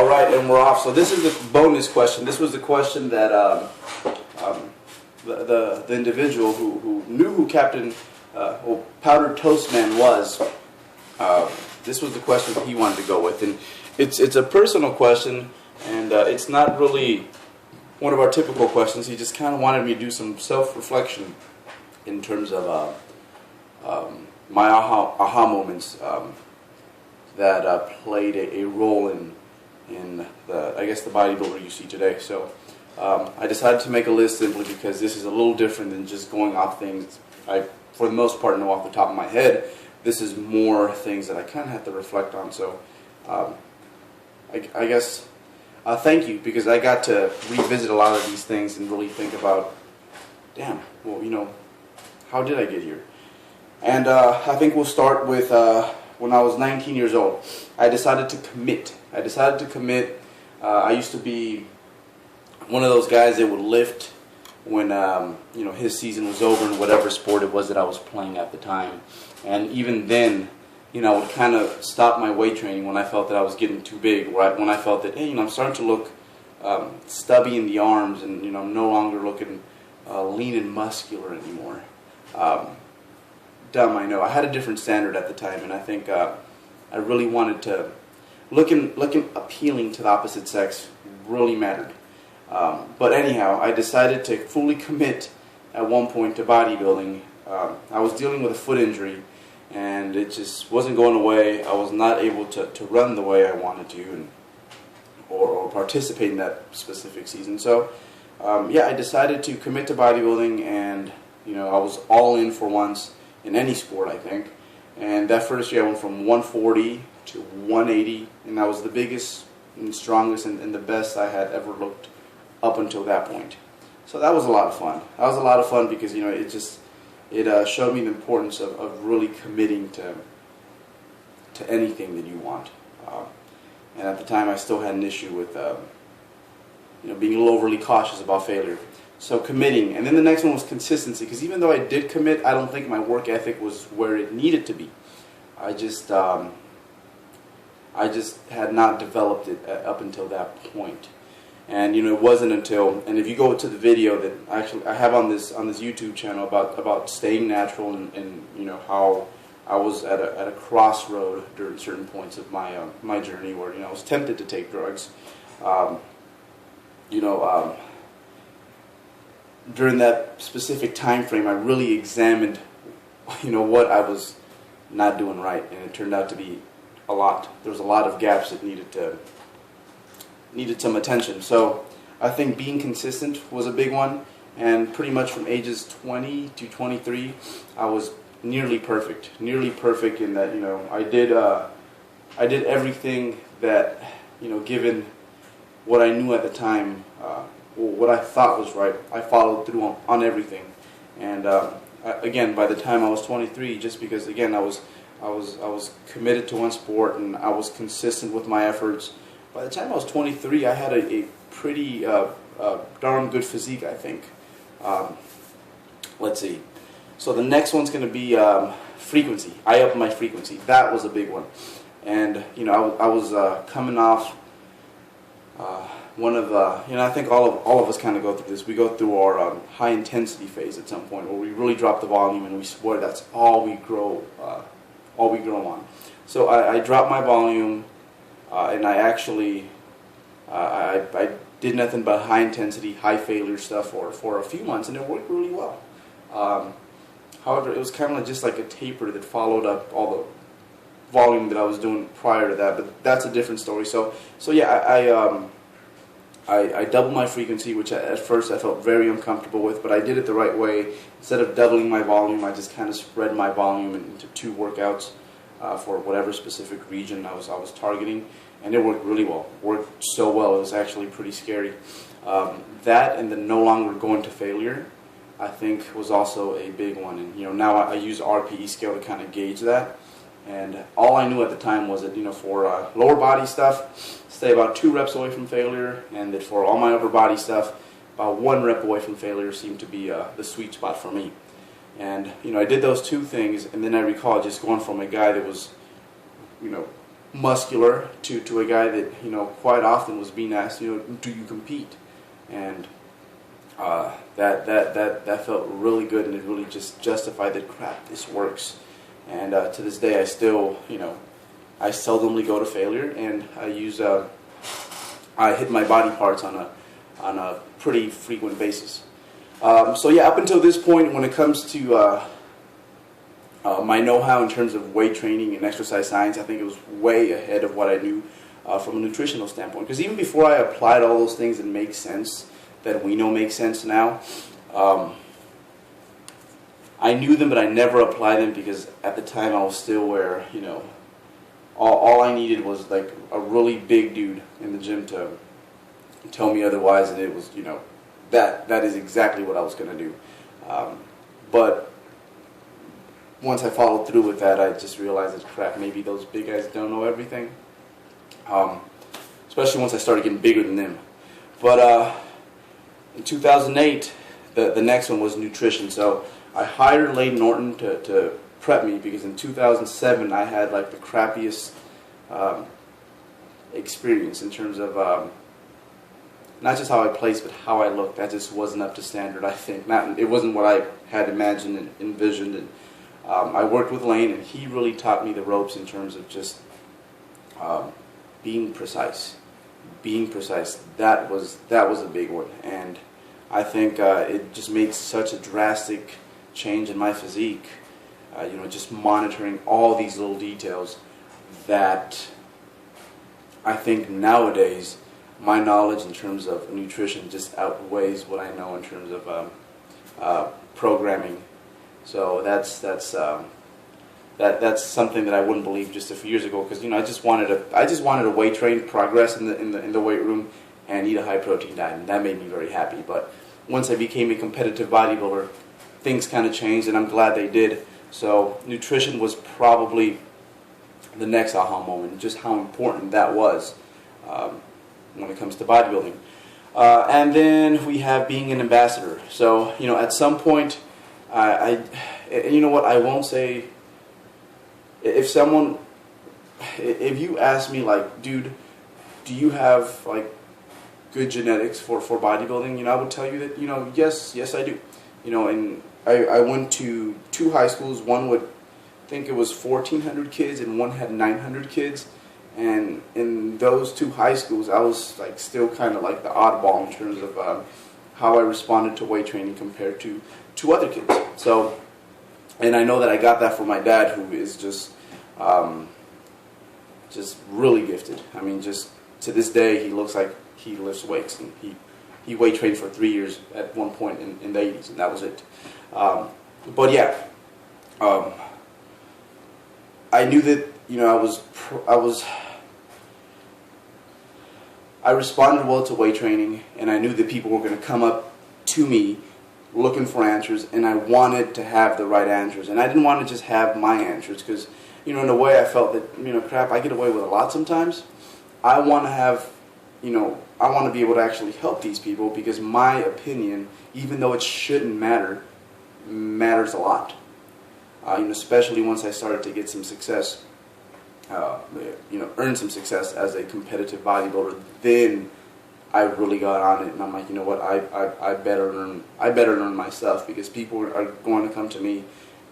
All right, and we're off. So this is the bonus question. This was the question that the individual who knew who Captain Powdered Toast Man was. This was the question that he wanted to go with, and it's a personal question, and it's not really one of our typical questions. He just kind of wanted me to do some self-reflection in terms of my aha moments that played a role in I guess the bodybuilder you see today. So I decided to make a list simply because this is a little different than just going off things I, for the most part, know off the top of my head. This is more things that I kind of have to reflect on. So I guess thank you, because I got to revisit a lot of these things and really think about, damn, well, you know, how did I get here? And I think we'll start with when I was 19 years old. I decided to commit. I used to be one of those guys that would lift when you know, his season was over in whatever sport it was that I was playing at the time. And even then, you know, I would kind of stop my weight training when I felt that I was getting too big. Right when I felt that, hey, you know, I'm starting to look stubby in the arms, and you know, I'm no longer looking lean and muscular anymore. Dumb, I know. I had a different standard at the time, and I think I really wanted to looking appealing to the opposite sex really mattered. But anyhow, I decided to fully commit at one point to bodybuilding. I was dealing with a foot injury, and it just wasn't going away. I was not able to run the way I wanted to, and or participate in that specific season. So yeah, I decided to commit to bodybuilding, and you know, I was all in for once in any sport, I think. And that first year I went from 140 to 180, and that was the biggest and strongest and the best I had ever looked up until that point. So that was a lot of fun. That was a lot of fun because, you know, it showed me the importance of really committing to anything that you want. And at the time I still had an issue with you know, being a little overly cautious about failure. So committing, and then the next one was consistency, because even though I did commit, I don't think my work ethic was where it needed to be. I just had not developed it up until that point. And you know, it wasn't until, and if you go to the video that I have on this YouTube channel about staying natural, and you know, how I was at a crossroad during certain points of my journey where, you know, I was tempted to take drugs. You know, during that specific time frame, I really examined, you know, what I was not doing right, and it turned out to be a lot. There was a lot of gaps that needed some attention. So I think being consistent was a big one, and pretty much from ages 20 to 23, I was nearly perfect in that, you know, I did everything that, you know, given what I knew at the time, what I thought was right, I followed through on everything. And again, by the time I was 23, just because, again, I was committed to one sport, and I was consistent with my efforts. By the time I was 23, I had a pretty darn good physique, I think. Let's see. So the next one's going to be frequency. I upped my frequency. That was a big one. And you know, I was coming off one of you know, I think all of us kind of go through this. We go through our high intensity phase at some point where we really drop the volume, and we swear that's all we grow on. So I dropped my volume, and I actually I did nothing but high intensity, high failure stuff for a few months, and it worked really well. However, it was kind of just like a taper that followed up all the volume that I was doing prior to that, but that's a different story. So yeah, I doubled my frequency, which at first I felt very uncomfortable with, but I did it the right way. Instead of doubling my volume, I just kind of spread my volume into 2 workouts for whatever specific region I was targeting, and it worked really well. Worked so well, it was actually pretty scary. That and the no longer going to failure, I think, was also a big one. And you know, now I use RPE scale to kind of gauge that. And all I knew at the time was that, you know, for lower body stuff, stay about 2 reps away from failure, and that for all my upper body stuff, about 1 rep away from failure seemed to be the sweet spot for me. And you know, I did those 2 things, and then I recall just going from a guy that was, you know, muscular to a guy that, you know, quite often was being asked, you know, do you compete? And that felt really good, and it really just justified that, crap, this works. And to this day, I still, you know, I seldomly go to failure, and I hit my body parts on a pretty frequent basis. So yeah, up until this point, when it comes to my know-how in terms of weight training and exercise science, I think it was way ahead of what I knew from a nutritional standpoint. Because even before I applied all those things that make sense, that we know make sense now, I knew them, but I never applied them because at the time I was still where, you know, all I needed was like a really big dude in the gym to tell me otherwise, and it was, you know, that is exactly what I was going to do. But once I followed through with that, I just realized that, crap, maybe those big guys don't know everything. Especially once I started getting bigger than them. But in 2008, the next one was nutrition. So I hired Layden Norton to prep me, because in 2007 I had like the crappiest experience in terms of not just how I placed, but how I looked. That just wasn't up to standard, I think. It wasn't what I had imagined and envisioned. And I worked with Lane, and he really taught me the ropes in terms of just being precise. Being precise. That was a big one, and I think it just made such a drastic change in my physique. You know, just monitoring all these little details, that I think nowadays my knowledge in terms of nutrition just outweighs what I know in terms of programming. So that's something that I wouldn't believe just a few years ago, because, you know, I just wanted to weight train, progress in the weight room, and eat a high protein diet, and that made me very happy. But once I became a competitive bodybuilder, things kind of changed, and I'm glad they did. So nutrition was probably the next aha moment, just how important that was when it comes to bodybuilding. And then we have being an ambassador. So, you know, at some point, and you know what, I won't say, if you ask me, like, dude, do you have like good genetics for bodybuilding, you know, I would tell you that, you know, yes I do. You know, and I went to 2 high schools. One would think it was 1,400 kids, and one had 900 kids. And in those 2 high schools, I was like still kind of like the oddball in terms of how I responded to weight training compared to other kids. So, and I know that I got that from my dad, who is just really gifted. I mean, just to this day, he looks like he lifts weights, and he weight trained for 3 years at one point in the 80s, and that was it. But yeah, I knew that, you know, I responded well to weight training, and I knew that people were going to come up to me looking for answers, and I wanted to have the right answers. And I didn't want to just have my answers, because, you know, in a way I felt that, you know, crap, I get away with a lot sometimes. I want to have, you know, I want to be able to actually help these people, because my opinion, even though it shouldn't matter, matters a lot. You know, especially once I started to get some success, you know, earn some success as a competitive bodybuilder, then I really got on it, and I'm like, you know what, I better learn my stuff, because people are going to come to me,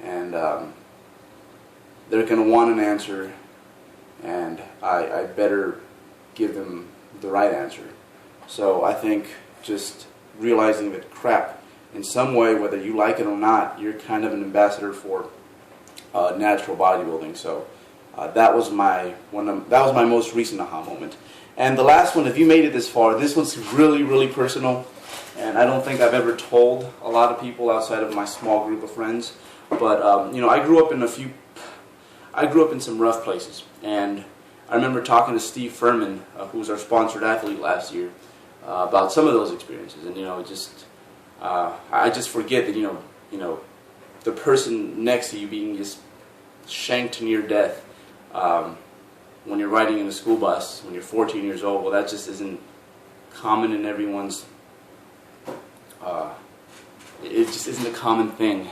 and they're going to want an answer, and I better give them the right answer. So I think just realizing that, crap, in some way, whether you like it or not, you're kind of an ambassador for natural bodybuilding. So that was my most recent aha moment. And the last one, if you made it this far, this one's really, really personal, and I don't think I've ever told a lot of people outside of my small group of friends. But you know, I grew up in some rough places, and I remember talking to Steve Furman, who was our sponsored athlete last year, about some of those experiences. And, you know, I just forget that, you know, the person next to you being just shanked near death when you're riding in a school bus when you're 14 years old. Well, that just isn't common in everyone's. It just isn't a common thing.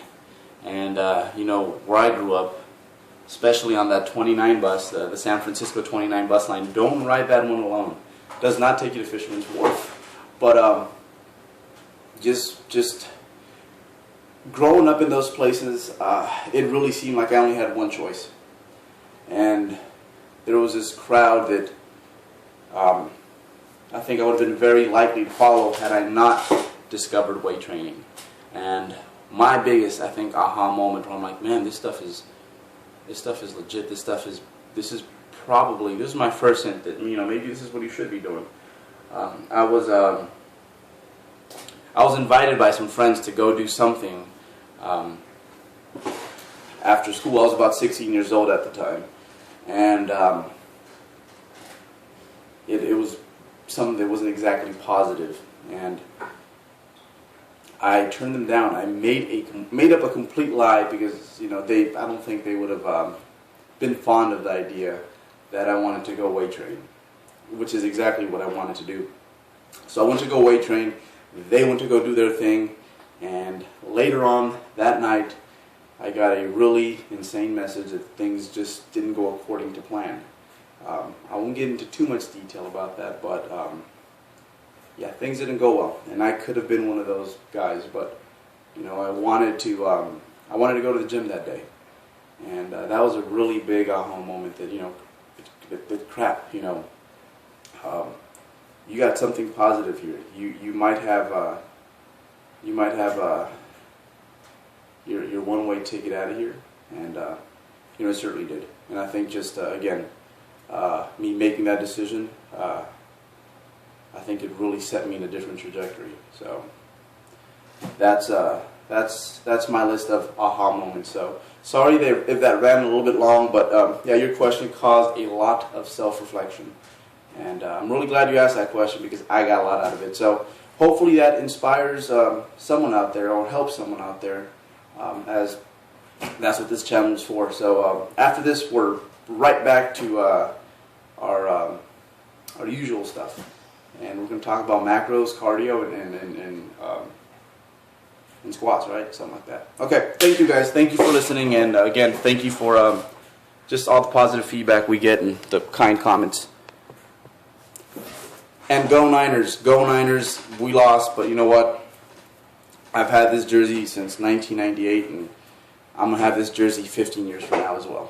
And you know, where I grew up, especially on that 29 bus, the San Francisco 29 bus line. Don't ride that one alone. Does not take you to Fisherman's Wharf. But just growing up in those places, it really seemed like I only had one choice. And there was this crowd that I think I would have been very likely to follow had I not discovered weight training. And my biggest, I think, aha moment where I'm like, man, this stuff is legit. This is my first hint that, you know, maybe this is what you should be doing. I was invited by some friends to go do something after school. I was about 16 years old at the time, and it was something that wasn't exactly positive, and I turned them down. I made up a complete lie because, you know, I don't think they would have been fond of the idea that I wanted to go weight train, which is exactly what I wanted to do. So I went to go weight train. They went to go do their thing, and later on that night, I got a really insane message that things just didn't go according to plan. I won't get into too much detail about that, but yeah, things didn't go well, and I could have been one of those guys. But you know, I wanted to go to the gym that day, and that was a really big aha moment. That, you know, crap, you know, you got something positive here. You might have your one-way ticket out of here, and you know, it certainly did. And I think just again, me making that decision, I think it really set me in a different trajectory. So that's my list of aha moments. So sorry if that ran a little bit long, but yeah, your question caused a lot of self-reflection, and I'm really glad you asked that question because I got a lot out of it. So hopefully that inspires someone out there or helps someone out there, as that's what this channel is for. So after this, we're right back to our usual stuff, and we're going to talk about macros, cardio, and squats, right? Something like that. Okay, thank you guys. Thank you for listening, and again, thank you for just all the positive feedback we get and the kind comments. And go Niners, go Niners. We lost, but you know what? I've had this jersey since 1998, and I'm going to have this jersey 15 years from now as well.